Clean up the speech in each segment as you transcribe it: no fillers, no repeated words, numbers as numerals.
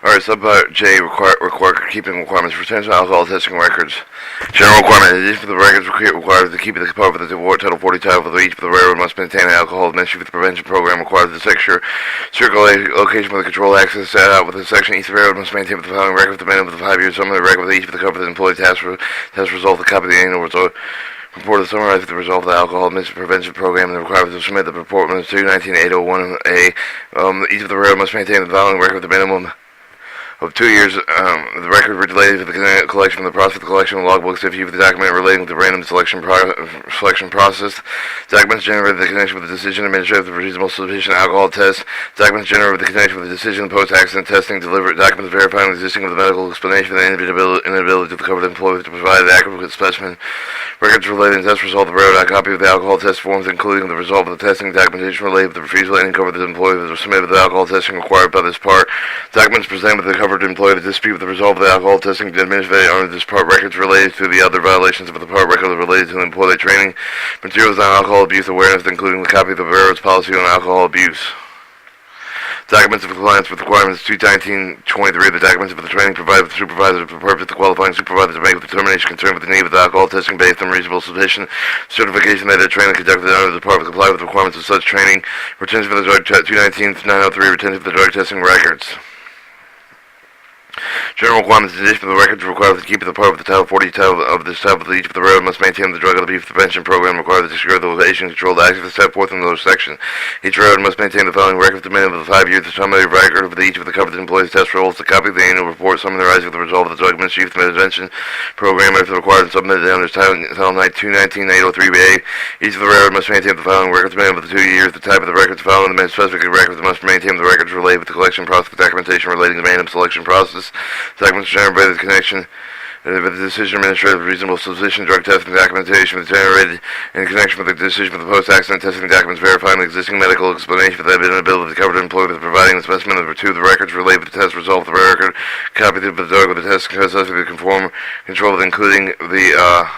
Alright, subpart J, require keeping requirements for potential alcohol testing records. General requirement, in addition to the records required to keep the part of the Title 40 title for each of the railroad must maintain an alcohol administration prevention program required for the location for the control access set out with the section. Each railroad must maintain the following record for the minimum of the 5 years, summary of the record with each of the covered employee test result, the copy of the annual result. Report to summarize the result of the alcohol administration prevention program and the requirement to submit the report to 219-801A. Each of the railroad must maintain the following record with the minimum of 2 years, the record related to the collection of the process of the collection of logbooks if you have the document relating to the random selection process, documents generated in connection with the decision administrative of the reasonable suspicion alcohol test, documents generated with the connection with the decision post-accident testing, delivered documents verifying the existing of the medical explanation of the inability of the covered employee to provide the accurate specimen, records relating to the test result of the railroad, a copy of the alcohol test forms including the result of the testing, documentation related to the refusal of any covered employee that was submitted with the alcohol testing required by this part, documents presented with the covered employee to dispute the result of the alcohol testing administrated under this part, records related to the other violations of the part, records related to the employee training, materials on alcohol abuse awareness, including the copy of the railroad's policy on alcohol abuse. Documents of compliance with requirements 219-23, the documents of the training provided with the supervisor for the purpose of the qualifying supervisor to make a determination concerned with the need of the alcohol testing based on reasonable suspicion, certification that the training conducted under the department comply with the requirements of such training, retention for the drug 219-903, retention for the drug testing records. General requirements in addition to the records required to keep the part of the Title 40 title of this type of each of the railroad must maintain the drug abuse prevention program required to secure the location and control the actions set forth in those sections. Each railroad must maintain the following record for the minimum of the 5 years, the summary record of each of the covered employees' test results, a copy of the annual report summarizing the result of the drug mischief prevention program if required and submitted under Title 219-803A. Each of the railroad must maintain the following records minimum of the 2 years, the type of the records following the specific records must maintain the records related with the collection process, documentation relating to the random selection process, documents generated in connection with the decision administrative reasonable suspicion, drug testing documentation generated in connection with the decision for the post-accident testing documents verifying the existing medical explanation for the inability of the covered employee with providing the specimen. Number 2, the records related to the test result of the record, copy of the drug with the test successfully conform control with including the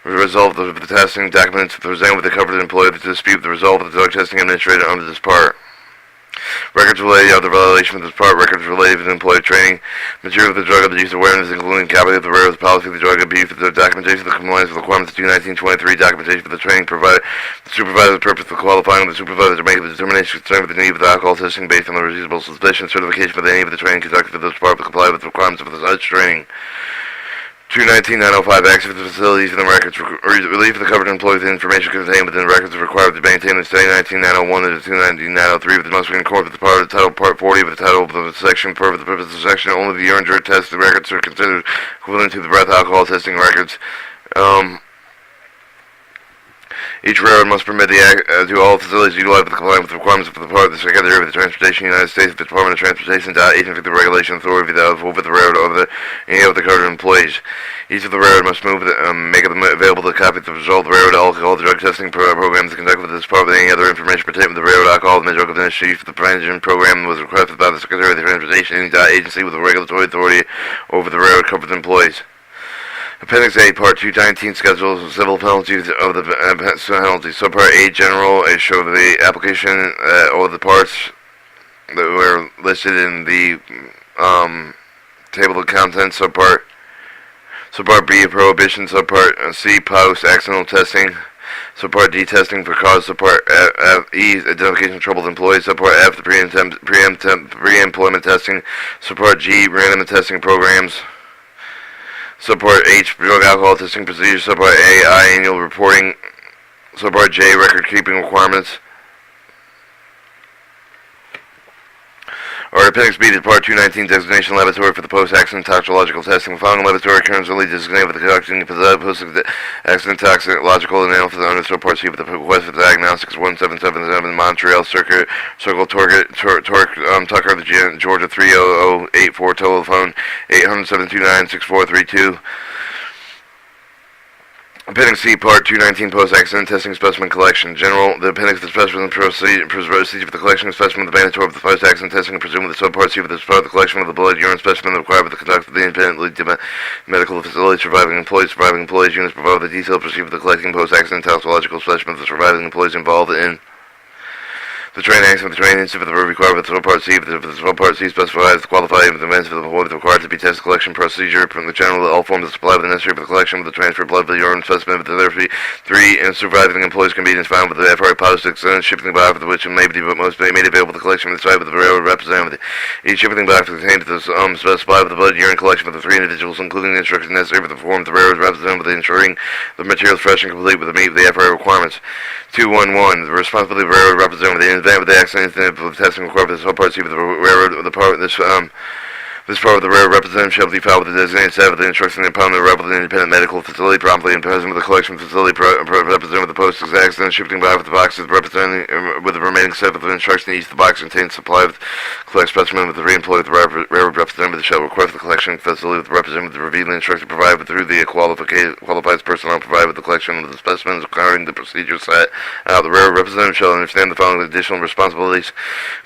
result of the testing documents presented with the covered employee to dispute the result of the drug testing administrated under this part. Records related to other violation of this part, records related to employee training, material of the drug abuse awareness, including copy of the railroad's policy of the drug abuse, the documentation of the compliance with requirements of 219-23, documentation for the training provided the supervisor the purpose of qualifying the supervisor to make a determination concerned with the need of the alcohol testing based on the reasonable suspicion, certification for any of the training conducted for this part to comply with the requirements of such training. 219-905, access to the facilities and the records, relief of the covered employees and information contained within the records is required to maintain the 219-901 and the 219-903, but must be incorporated with the part of the title part 40 of the title of the section for the purpose of the section. Only the urine drug test records are considered equivalent to the breath alcohol testing records. Each railroad must permit to all facilities utilize the compliance with the requirements of the part of the Secretary of the Transportation United States, the Department of Transportation, agency of the regulation authority over the railroad over any of the covered employees. Each of the railroad must make available the copy of the result of the railroad alcohol drug testing programs to conduct with this part with any other information pertaining to the railroad alcohol and drug administration for the prevention program was requested by the Secretary of the Transportation agency with the regulatory authority over the railroad covered employees. Appendix A, Part 219, Schedule of Civil Penalties of the Penalties. Subpart A, General, show the application, all the parts that were listed in the table of contents. Subpart B, Prohibition. Subpart C, Post-Accidental Testing. Subpart D, Testing for Cause. Subpart E, Identification of Troubled Employees. Subpart F, the Pre-Employment Testing. Subpart G, Random Testing Programs. Subpart H, drug alcohol testing procedures. Subpart A, annual reporting. Subpart J, record keeping requirements. Or Appendix B to Part 219, Designation Laboratory for the Post-Accident Toxicological Testing. The following laboratory currently designated for the conducting post-accident toxicological analysis under Subpart C with the request for the diagnostics 1777 Montreal Circle Tucker, Georgia 30084, telephone 800-729-6432. Appendix C, Part 219, Post-Accident Testing Specimen Collection. General, the appendix of the specimen procedure for the collection of specimen, the mandatory of the post-accident testing, and presumed with the subpart C for the part of the collection of the blood, urine specimen required for the conduct of the independently medical facility, surviving employees, units provide the detailed procedure for the collecting post-accident toxicological specimen of the surviving employees involved in The train acts with the train incident for the required with the Part C. If the Part C specifies the qualified events for the employee required to be tested collection procedure from the general all forms of supply with the necessary for the collection of the transfer blood for the urine specimen with the therapy 3 and surviving the employee's convenience found with the FRA positive shipping box with which may be most made available the collection of the site with the railroad representative. Each shipping box contains the specified with the blood and urine collection for the 3 individuals, including the instructions necessary for the form of the railroad representative with ensuring the materials fresh and complete with the meet the FRA requirements. 211. The responsibility of the railroad representative in the event of the accident of testing required for the Part C with the railroad this part of the railroad representative shall be filed with the designated staff with the instruction upon the relevant independent medical facility promptly and present with the collection facility representative with the post accident shipping by with the boxes representing with the remaining set of the instruction each the box contains supply of collect specimen with the re-employed with the railroad representative shall request the collection facility with the representative with the revealing instruction provided through the qualified personnel provided with the collection of the specimens requiring the procedure set out. The railroad representative shall understand the following additional responsibilities.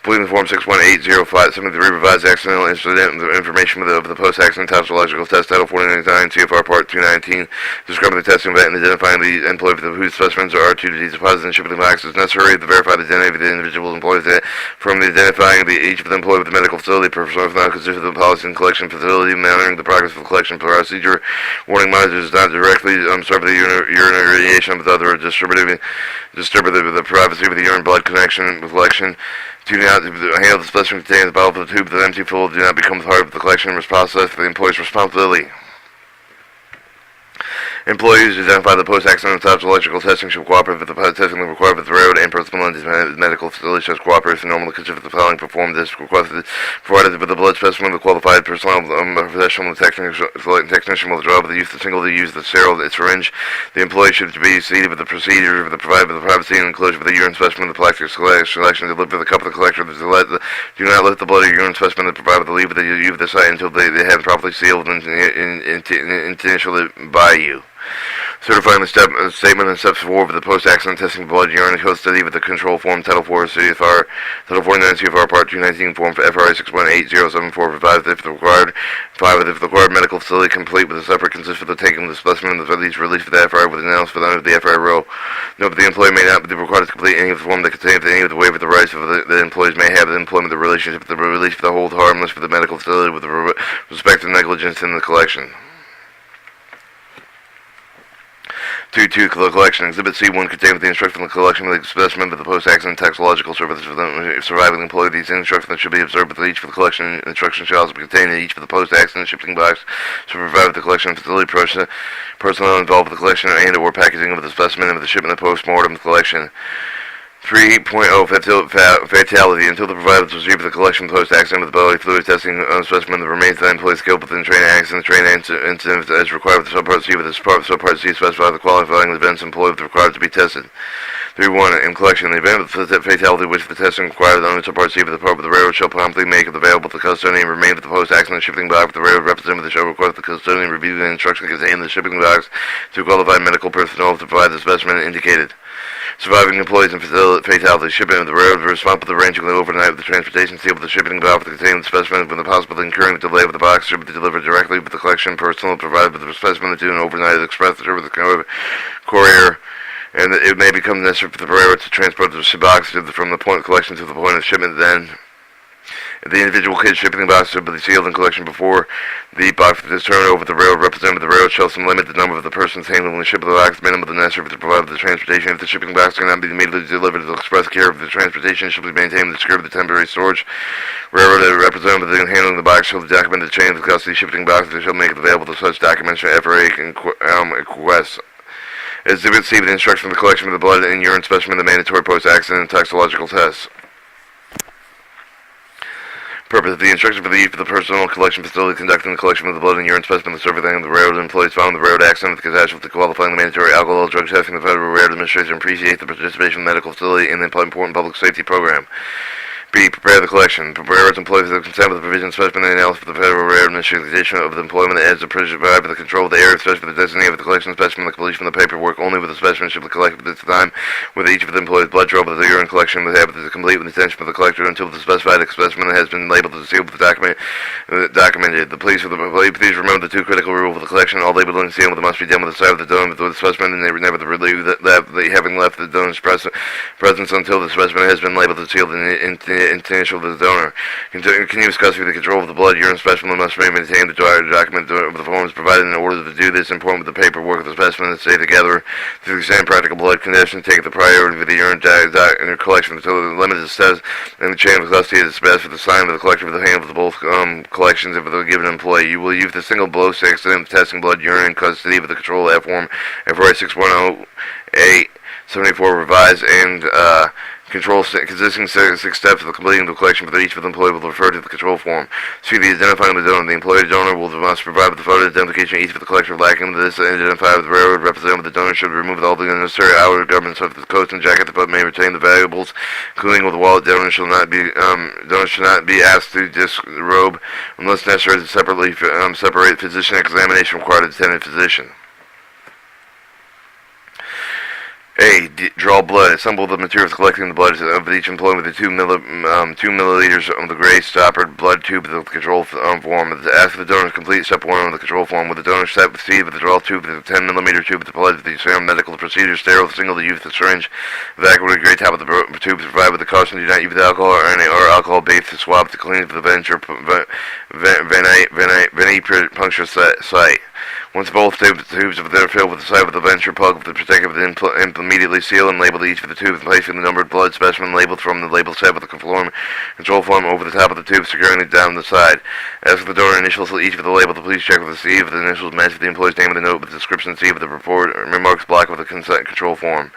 Completing the form 6180573 revised accidental incident information of the post-accident toxicological test title 4999 CFR Part 219 describing the testing event and identifying the employee whose specimens are to be deposited in shipping boxes necessary to verify the identity of the individual employees from the identifying each of the employee with the medical facility personnel not considered the policy and collection facility monitoring the progress of the collection procedure warning monitors not directly serve the urinary radiation with other disturb the privacy of the urine blood connection with collection. Do not handle the specimen containing the bottle of the tube with empty full. Do not become part of the collection process for the employee's responsibility. Employees who identify the post-accident toxicological testing should cooperate with the testing required with the railroad and personnel in medical facility should cooperate if normally consider the following performed this requested provided with the blood specimen the qualified personnel professional technician will draw with the use of the sterile syringe. The employee should be seated with the procedure with the provided with the privacy and enclosure with the urine specimen the plastic selection delivered with the cup of the collector. Do not let the blood or urine specimen provided with the leave of the site until they have properly sealed and initially by you. Certifying the statement and steps forward for the post-accident testing of blood, urine, and code study with the control form Title 4 CFR, Title 49 CFR Part 219 form for FRA 618074 revised if required. 5. If the required medical facility complete with a separate consist for the taking of the specimen of the release for the FRA with announced for the under the FRA rule. Note that the employee may not be required to complete any of the form that contains any of the waiver of the rights of the employees may have the employment the relationship with the release for the hold harmless for the medical facility with the respect to negligence in the collection. 2.2 collection. Exhibit C1 contained the instruction for the collection of the specimen of the post-accident toxicological services for the surviving employee. These instructions should be observed with each for the collection. Instructions shall also be contained in each for the post-accident shipping box should provide with the collection facility personnel involved with the collection and or packaging of the specimen of the shipment of post-mortem collection. 3.0 fatality. Until the providers receive the collection of post-accident with the bodily fluid testing specimen that remains the employee's scope within train accident, train incident as required with the subpart C with the subpart C specify the qualifying events employed required to be tested. 3.1 in collection. The event of the fatality which the testing required under subpart C with the part of the railroad shall promptly make it available to the custodian and remain with the post-accident shipping box with the railroad representative that shall request the custodian review the instruction contained in the shipping box to qualified medical personnel to provide the specimen indicated. Surviving employees in fatality shipping of the railroad are responsible for arranging the overnight with the transportation seal with the shipping box with the contained specimen when the possible incurring the delay with the box should be delivered directly with the collection personnel provided with the specimen to an overnight express with the courier, and it may become necessary for the railroad to transport the box from the point of collection to the point of shipment. Then if the individual shipping box should be sealed in collection before the box is turned over to the railroad representative. The railroad shall limit the number of the persons handling the ship of the box, minimum of the necessary to provide the transportation. If the shipping box cannot be immediately delivered to the express care of the transportation, shall be maintained in the secure of the temporary storage. Railroad representative handling the box shall document the chain of custody shipping box. They shall make it available to such documents for FRA requests. Exhibit C, the instruction for the collection of the blood and urine specimen, the mandatory post-accident toxicological tests. Purpose of the instruction for the use of the personal collection facility conducting the collection of the blood and urine specimen, the surveying of the railroad employees following the railroad accident with the catastrophe qualifying the mandatory alcohol drug testing. The Federal Railroad Administration appreciates the participation of the medical facility in the important public safety program. B. Prepare the collection. Railroads employees that consent with the provision specimen and analysis for the Federal Railroad Administration of the employment as the provide for the control of the area, especially for the designated of the collection specimen, the completion of the paperwork only with the specimen should be collected at this time with each of the employees' blood draw with the urine collection with the complete with the attention of the collector until the specified specimen has been labeled to seal with the document documented. Please remember the two critical rules of the collection. All labeled and sealed must be done with the side of the donor with the specimen, and never to relieve having left the donor's presence until the specimen has been labeled and sealed in initial to the donor. Continuous custody of the control of the blood urine specimen must be maintained. The document of the form is provided in order to do this. Important with the paperwork of the specimen and stay together to examine practical blood condition. Take the priority for the urine collection until the limit is set in the chain of custody. It is best for the sign of the collector for the hand of the both collections of the given employee. You will use the single blow stick testing blood urine in custody with the control F form FRA 610A 74 revised and control consisting of 6 steps of the completing the collection for each of the employee will refer to the control form. See the identifying of the donor. The employee donor must provide with the photo identification of each of the collector. Lacking this, identified with the railroad representative of the donor should remove all the unnecessary outer garments of the coat and jacket, but may retain the valuables, including with the wallet. Donor should not be asked to disrobe unless necessary to separate physician examination required of the attending physician. A. Draw blood. Assemble the materials collecting the blood of each employee with the 2 milliliters of the gray stoppered blood tube of the control form. After the donor complete step 1 of the control form, with the donor step proceed with the draw tube, the 10 millimeter tube of the blood, the serum medical procedure, sterile, single use the syringe, vacuum with the gray top of the tube, provide with the caution, do not use alcohol or alcohol-based swab to clean the venipuncture site. Once both tubes are filled with the side of the venture plug with the protective immediately seal and label each of the tubes, placing the numbered blood specimen labeled from the label set with the control form over the top of the tube, securing it down the side. As for the donor initials each of the label, please check with the C of the initials match with the employee's name and the note with the description C of the report remarks block with the consent control form.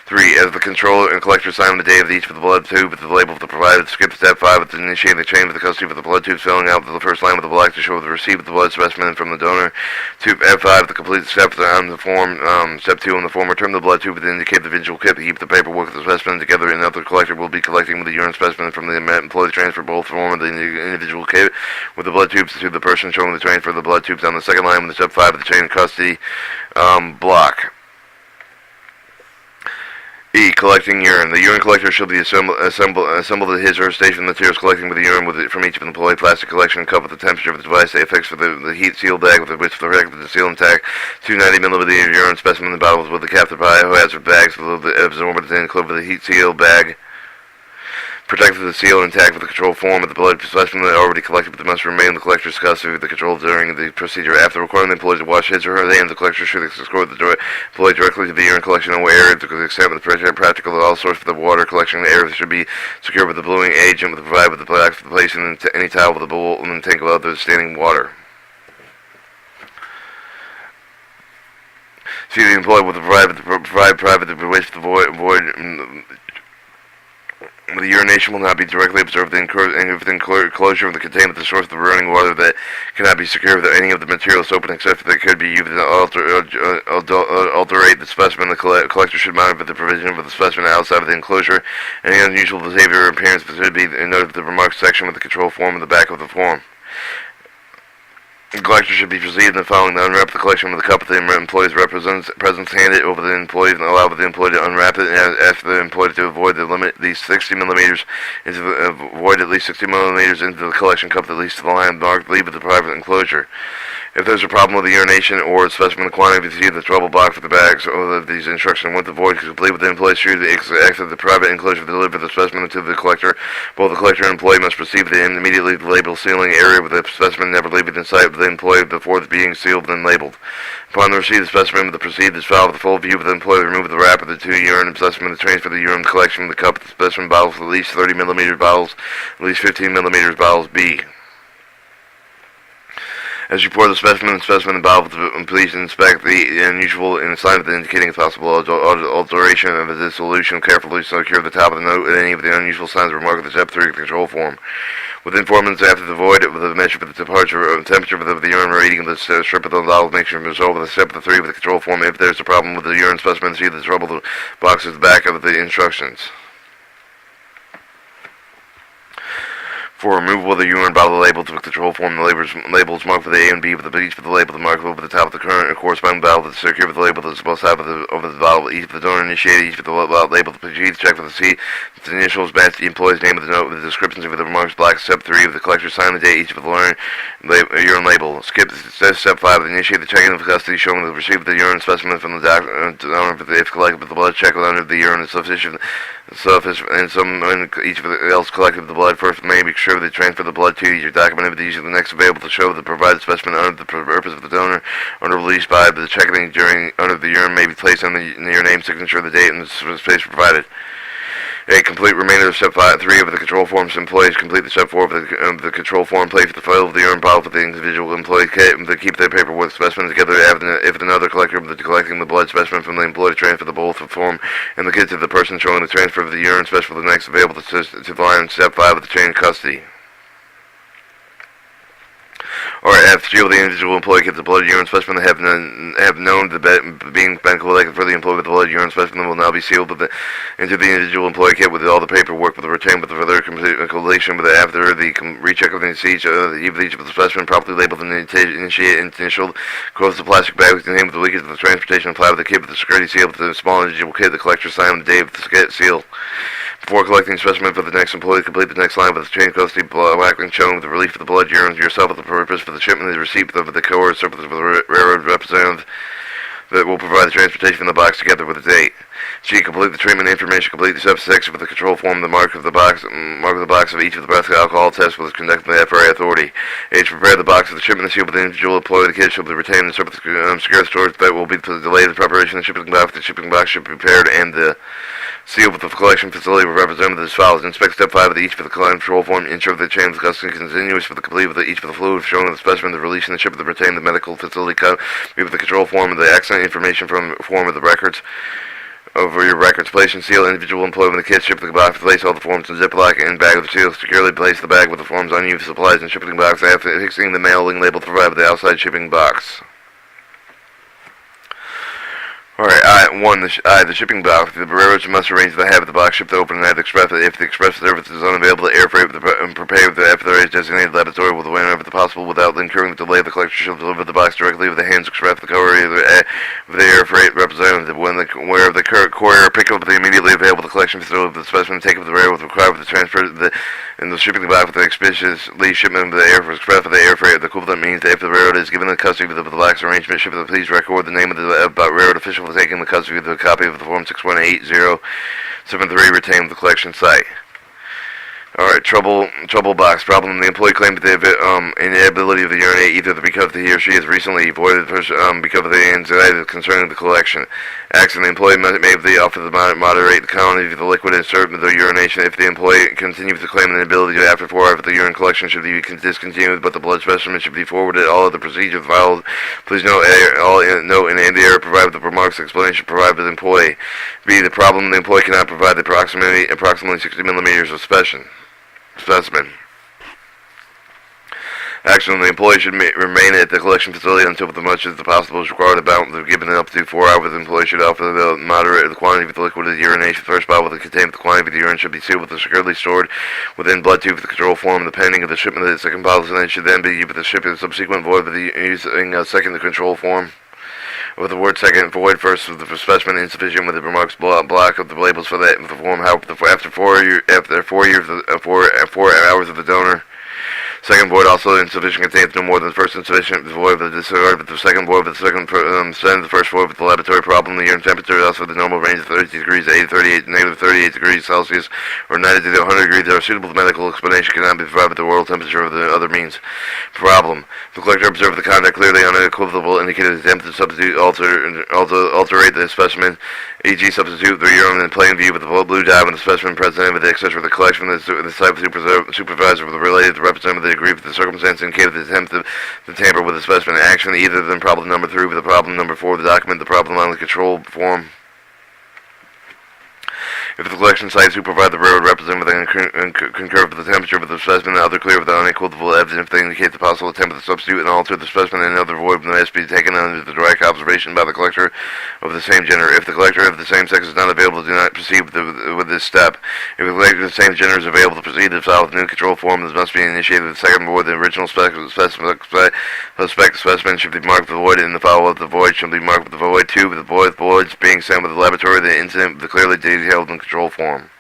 3. As the controller and collector sign the day of each of the blood tube with the label of the provided, skip step 5 with initiating the chain of the custody for the blood tube, filling out the first line with the black to show the receipt of the blood specimen from the donor. Tube F5, the complete steps on the form. Step 2 on the form, return the blood tube to indicate the visual kit to keep the paperwork of the specimen together, and another collector will be collecting with the urine specimen from the employee transfer both form of the individual kit with the blood tubes to the person showing the transfer of the blood tubes on the second line with the step 5 of the chain of custody block. E. Collecting urine. The urine collector should be assembled at his or her station. Materials collecting with the urine from each of the employee. Plastic collection cup with the temperature of the device. They affix for the heat seal bag with which the protect the seal intact. 290 milliliter urine specimen in the bottles with the captive biohazard bags with the absorbent included with the heat seal bag. Protected the seal intact with the control form of the blood specimen that already collected, but must remain in the collector's custody with the control during the procedure. After requiring the employee to wash his or her hands, the collector should escort the employee directly to the urine collection area to the extent of the practical at all sources for the water collection. The area should be secured with the bluing agent with provided with the blacks for the placing in any towel with a bowl and then tank of other standing water. See the employee with the provide private to which the void the urination will not be directly observed within enclosure of the containment, the source of the running water that cannot be secured with any of the materials open except that could be used to alterate the specimen. The collector should monitor the provision of the specimen outside of the enclosure. Any unusual behavior or appearance should be noted with the remarks section with the control form in the back of the form. The collector should be proceeded in following the unwrap the collection with the cup of the employee's presence handed over the employee and allow the employee to unwrap it and ask the employee to avoid the limit at least 60 millimeters into the collection cup at least to the line marked leave of the private enclosure. If there's a problem with the urination or specimen quantity, see the trouble block for the bags or these instructions. Once the void is complete with the employee should exit the private enclosure to deliver the specimen to the collector. Both the collector and employee must proceed with the immediately labeled sealing area with the specimen never leaving the site of the employee before being sealed and labeled. Upon the receipt of the specimen with the proceed is filed with the full view of the employee. Remove the wrap of the 2 urine specimen to transfer the urine collection from the cup of the specimen bottles with at least 30 millimeter bottles, at least 15 millimeters bottles B. As you pour the specimen and bottle, please inspect the unusual and sign of the indicating a possible alteration of the solution. Carefully secure the top of the note and any of the unusual signs remarked with the step 3 control form. Within 4 minutes after the void, with the measure for the temperature of the urine reading of the strip of the bottle, make sure to resolve with the step 3 with the control form. If there's a problem with the urine specimen, see the trouble box at the back of the instructions. For removal of the urine bottle label to the control form, the labels marked with A and B with the each for the label, the mark over the top of the current corresponding bottle with the circular with the label that's both sides over the bottle, each for the donor initiated, each for the label, the G, check for the C, the initials match the employee's name with the note with the descriptions of the remarks, black, step 3 of the collector sign the date, each for the urine label. Skip step 5, initiate the checking of custody, showing the receipt of the urine specimen from the donor if collected with the blood, check whether the urine is sufficient. And someone each else collected the blood first may be sure they transfer the blood to your document with the next available to show the provided specimen under the purpose of the donor under release by the checking during under the urine may be placed on your name signature, the date, and the space provided. A complete remainder of step 3 of the control forms employees complete the step 4 of the control form, place the file of the urine bottle for the individual employee to keep their paperwork specimen together if another collector collecting the blood specimen from the employee to transfer the both form and the kit to the person showing the transfer of the urine specimen for the next available to line step 5 of the chain of custody. Or F, shield the individual employee gets the blood urine specimen have known being collected for the employee with the blood urine specimen will now be sealed into the individual employee kit with all the paperwork with the retained with the further completion with after the recheck of the each of the specimen properly labeled and initialed, close the plastic bag with the name of the leakage of the transportation applied with the kit with the security seal with the small individual kit the collector signed the day of the seal. Before collecting specimen for the next employee, complete the next line with the chain of custody black and shown with the relief of the blood urine yourself with the purpose for the shipment of the receipt of the courier surplus with the railroad representative that will provide the transportation in the box together with the date. G. Complete the treatment information. Complete the step 6 with the control form. The mark of the box of each of the breath alcohol tests was conducted by the FRA authority. H. Prepare the box for the shipment and seal with the individual employee. The kit shall be retained in secure storage that will be delayed. The preparation of the shipping box. The shipping box should be prepared and the seal with the collection facility represented as follows. Inspect step 5 of each for the control form. Ensure the chain of custody continuous for the complete with each for the fluid showing the specimen, the release and the ship of the retained the medical facility cut. With the control form of the accident information from form of the records. Over your records, place and seal individual employee with the kit, ship the box, place all the forms in Ziploc and bag of the seal, securely place the bag with the forms, unused supplies and shipping box after fixing the mailing label provided with the outside shipping box. Alright, 1. The shipping box. The railroads must arrange the have the box shipped open and have the express. If the express service is unavailable, the air freight and prepare with the FRA's designated laboratory will whenever possible without incurring the delay. The collector shall deliver the box directly with the hands express the courier with the air freight representative. Where the courier pick up the immediately available the collection facility of the specimen, take up the railroad required with the transfer and the shipping box with the expeditious shipment of the air express for the air freight. The equivalent means that if the railroad is given the custody of the box arrangement, ship please record the name of the railroad official for taking the custody of the copy of the form 618073 retained with the collection site. Alright, trouble box problem. The employee claimed the inability of the urinate either because he or she has recently avoided because of the anxiety concerning the collection. Action. The employee may be offered to moderate the quantity of the liquid and serve the urination. If the employee continues to claim an inability after 4 hours, the urine collection should be discontinued, but the blood specimen should be forwarded. All of the procedures followed. Please note in the error provided with the remarks explanation provided by the employee. B. The problem. The employee cannot provide the approximately 60 millimeters of specimen. Action. The employee should remain at the collection facility until as much as possible is required. About given up to 4 hours, the employee should offer the moderate the quantity of the liquid of the urination. The first bottle that contains the quantity of the urine should be sealed with the securely stored within blood tube for the control form. The pending of the shipment of the second bottle should then be with the shipment subsequent void with the using second the control form. With the word second void first with the specimen insufficient with the remarks block of the labels for the form. However, after 4 hours of the donor. Second void also insufficient contains no more than the first insufficient void of the disregard with the second void with the second send the first void with the laboratory problem. The urine temperature is also the normal range of 32 degrees to 38 degrees Celsius or 90 to 100 degrees. There are suitable medical explanation cannot be provided with the world temperature of the other means. Problem. The collector observed the conduct clearly unequivocal indicated attempt to substitute alterate the specimen, e.g. substitute the urine in plain view with the blue dye when the specimen present with the etc. The collection of the site supervisor with the related representative they agree with the circumstance indicated the attempt to tamper with the specimen. Action either than problem number 3 with the problem number 4 of the document, the problem on the control form. If the collection sites who provide the railroad representative concur with the temperature of the specimen and other clear without unequivocal evidence, if they indicate the possible attempt of the substitute and alter the specimen and other void must be taken under the direct observation by the collector of the same gender. If the collector of the same sex is not available, do not proceed with this step. If the collector of the same gender is available to proceed to file with new control form, this must be initiated with the second void. The original specimen should be marked with the void, and the file of the void should be marked with the void. 2. With the voids being sent with the laboratory, the incident with the clearly detailed in control form.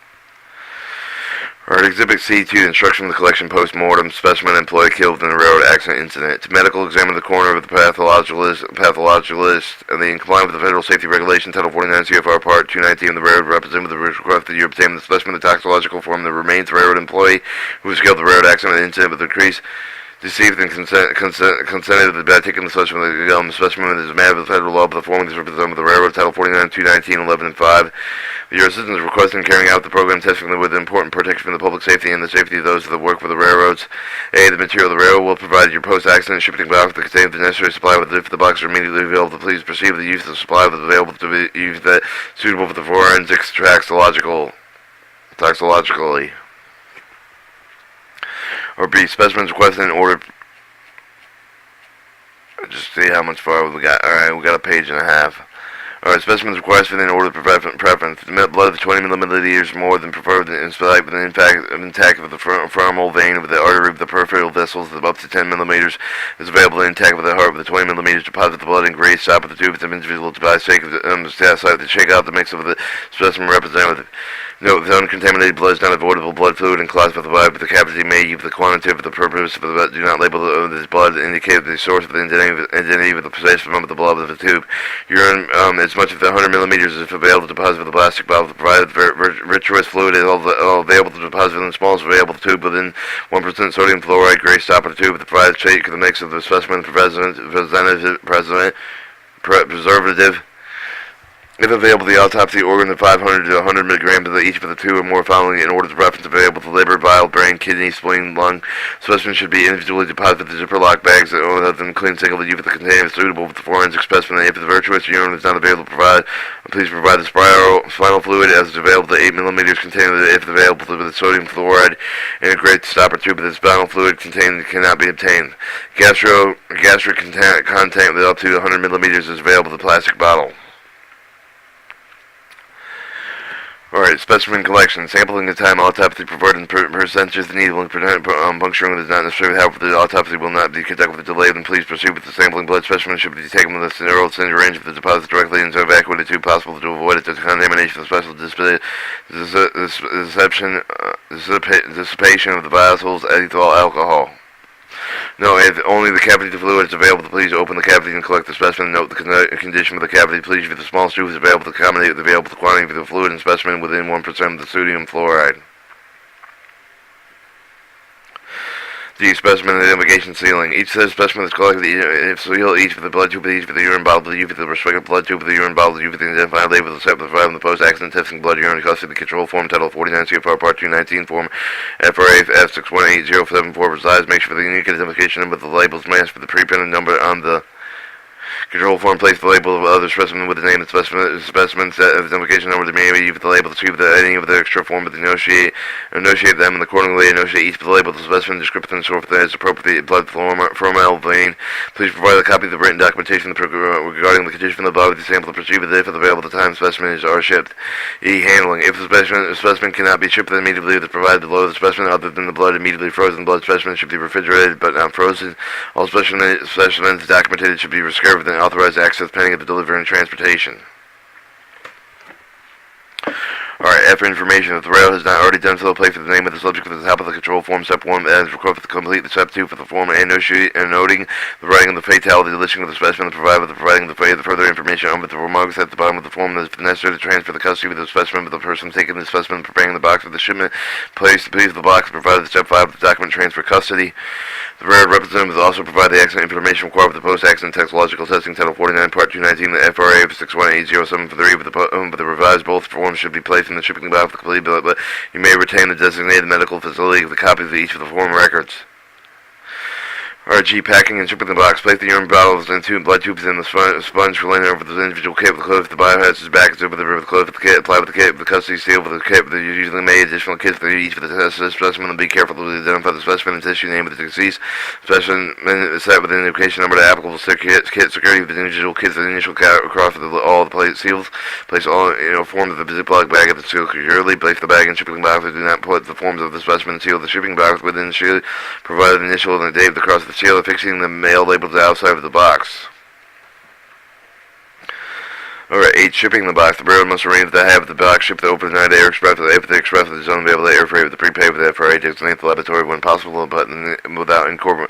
Alright, Exhibit C2, instruction of the collection post-mortem, specimen employee killed in a railroad accident incident. To medical examine the coroner of the pathologist, and in compliance with the Federal Safety Regulation, Title 49 CFR Part 219 of the railroad representative request that you obtain the specimen of the toxicological form that remains the railroad employee who was killed in the railroad accident incident with increase deceived and consented by taking the specimen is a matter of the federal law, but the following is represented with the railroad Title 49, 219, 11, and 5. Your assistance is requested in carrying out the program testing with important protection for the public safety and the safety of those that work for the railroads. A. The material the railroad will provide your post-accident shipping box that contains the necessary supply with if the box are immediately available. Please proceed with the use of the supply that is available to be used that suitable for the forensics toxicologically. Or B. Specimens requested in order. Just see how much far we got. Alright, we got a page and a half. Alright, specimens requested in order to provide preference. Blood of 20 milliliters more than preferred in spite with an intact of the femoral vein with the artery of the peripheral vessels of up to 10 millimeters is available intact with the heart with the 20 millimeters deposit the blood in gray stop with the tube. It's invisible to by sake of to shake out the mix of the specimen representative. Note, the uncontaminated blood is not avoidable blood fluid and clots with the cavity may use the quantity of the purpose of the blood. Do not label this blood to indicate the source of the identity of the possession of the blood of the tube. Urine, as much of the 100 millimeters if available to deposit with the plastic bottle. Provided vitreous fluid is all available to deposit within the smallest available tube within 1% sodium fluoride gray stop in the tube with the provided shake of the mix of the specimen preservative. If available, the autopsy organ of 500 to 100 milligrams of each of the two or more following in order to reference available to liver, bile, brain, kidney, spleen, lung. Specimens should be individually deposited with the zipper lock bags that will have them clean single use with the container suitable with the forensic specimen. If the virtuous urine is not available, please provide the spinal fluid as is available to 8 millimeters containing if available with the sodium fluoride in a great stopper tube with the spinal fluid contained cannot be obtained. Gastric content with up to 100 millimeters is available with the plastic bottle. Alright, specimen collection. Sampling the time autopsy provided in percentages needed puncturing is not necessary. However, the autopsy will not be conducted with a delay. Then please proceed with the sampling. Blood specimen should be taken with a sterile center range of the deposit directly and so evacuated to possible to avoid the contamination of special dissipation of the vessels, ethyl alcohol. No, if only the cavity fluid is available, please open the cavity and collect the specimen. Note the condition of the cavity. Please use the small tube is available to accommodate the available quantity of the fluid and specimen within 1% of the sodium fluoride. D. Specimen identification sealing. Each specimen is collected sealed each with the blood tube, each with the urine bottle, each with the respective blood tube, with the urine bottle, each with the identified label, the set from the post-accident testing blood urine custody control form, Title 49 CFR Part 219 form, FRA F618074 resides. Make sure the unique identification number of the labels matched for the pre-printed number on the control form. Place the label of other specimen with the name of the specimen set of identification number to be able with the label to the any of the extra form, but negotiate them and accordingly negotiate each of the label of the specimen description and so forth as appropriate blood femoral vein. Please provide a copy of the written documentation regarding the condition of the body of the sample to proceed with it if available at the time specimens are shipped. E. Handling. If the specimen cannot be shipped immediately, it is provided below the specimen other than the blood immediately frozen. Blood specimen should be refrigerated but not frozen. All specimens documented should be discovered within authorized access pending at the delivery and transportation. Alright, after information, if the rail has not already done so, place the name of the subject at the top of the control form, step 1, as requested to complete the step 2 for the form, and noting the writing of the fatality, the listing of the specimen, providing the further information on the remarks at the bottom of the form that is necessary to transfer the custody of the specimen with the person taking the specimen, preparing the box for the shipment, place the box, provided the step 5 of the document transfer custody. The railroad representative will also provide the accident information required with the post-accident toxicological testing, Title 49, Part 219, the FRA 618073, with the revised both forms should be placed in the shipping box of the complete, but you may retain the designated medical facility of the copies of each of the form records. RG packing and shipping the box. Place the urine bottles and blood tubes in the sponge for laying over the individual kit with the clothes. The biohazard's back is over the river with the clothes with the kit. Apply with the kit with the custody seal with the kit with the usually made. Additional kits for each for the test of the specimen. And be careful to identify the specimen and tissue name of the deceased. Specimen is set with an indication number to applicable kit security with the individual kits and initial count across all the plate seals. Place all forms of the Ziploc bag at the seal securely. Place the bag in shipping box. Do not put the forms of the specimen seal the shipping box within the seal. Provide the initial and the date of the cross of the seal, affixing the mail label to the outside of the box. Alright, 8. Shipping the box. The bureau must arrange to have the box shipped to open night air express. If the express is unavailable, the air freight with the prepaid with the FRA designate the laboratory when possible, but without incurring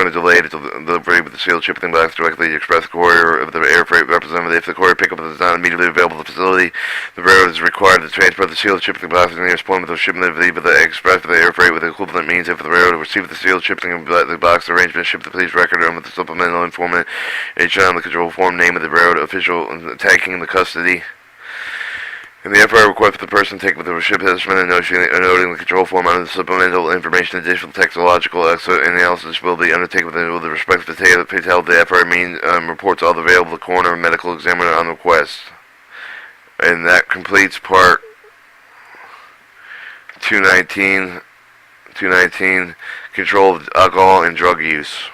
a delay to delivery with the sealed shipping box directly to the express courier of the air freight representative. If the courier pickup is not immediately available at the facility, the bureau is required to transport the sealed shipping box to the nearest point of the shipment of the express with the air freight with the equivalent means. If the bureau to receive the sealed shipping the box arrangement, ship the police record and with the supplemental informant on the control form, name of the bureau official taking the custody. And the FRA requests the person take with the ship specimen and noting the control form under the supplemental information. Additional technological analysis will be undertaken with the respect to the fatality. The FRA reports all available to the coroner and medical examiner on request. And that completes part 219, control of alcohol and drug use.